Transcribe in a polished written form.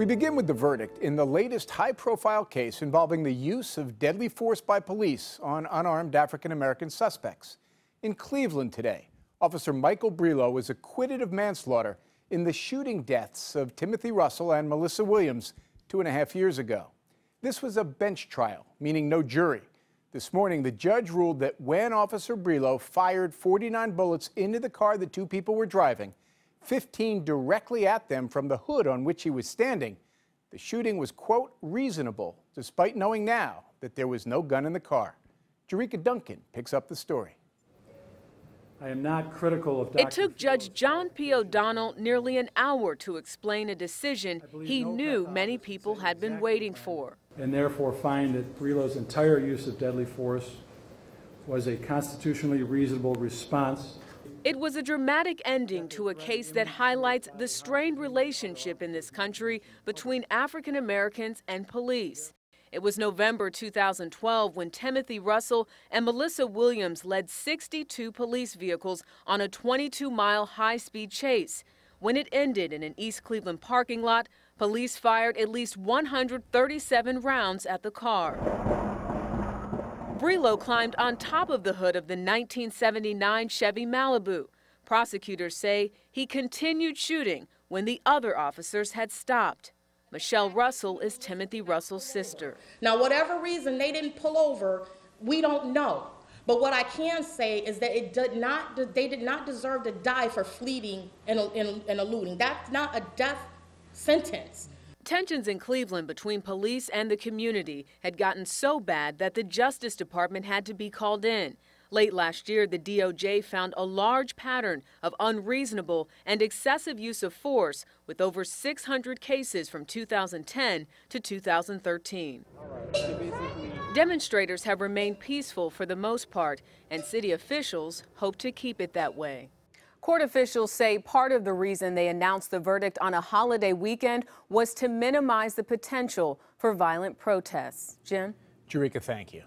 We begin with the verdict in the latest high-profile case involving the use of deadly force by police on unarmed African-American suspects. In Cleveland today, Officer Michael Brelo was acquitted of manslaughter in the shooting deaths of Timothy Russell and Melissa Williams 2.5 years ago. This was a bench trial, meaning no jury. This morning, the judge ruled that when Officer Brelow fired 49 bullets into the car the two people were driving, 15 directly at them from the hood on which he was standing, the shooting was, quote, reasonable, despite knowing now that there was no gun in the car. Jericka Duncan picks up the story. I am not critical of It took Judge John P. O'Donnell nearly an hour to explain a decision he knew many people had been waiting for. And therefore find that Brelow's entire use of deadly force was a constitutionally reasonable response. It was a dramatic ending to a case that highlights the strained relationship in this country between African Americans and police. It was November 2012 when Timothy Russell and Melissa Williams led 62 police vehicles on a 22-mile high-speed chase. When it ended in an East Cleveland parking lot, police fired at least 137 rounds at the car. Brelow climbed on top of the hood of the 1979 Chevy Malibu. Prosecutors say he continued shooting when the other officers had stopped. Michelle Russell is Timothy Russell's sister. Now, whatever reason they didn't pull over, we don't know. But what I can say is that they did not deserve to die for fleeing and eluding. That's not a death sentence. Tensions in Cleveland between police and the community had gotten so bad that the Justice Department had to be called in. Late last year, the DOJ found a large pattern of unreasonable and excessive use of force with over 600 cases from 2010 to 2013. Demonstrators have remained peaceful for the most part, and city officials hope to keep it that way. Court officials say part of the reason they announced the verdict on a holiday weekend was to minimize the potential for violent protests. Jim? Jericka, thank you.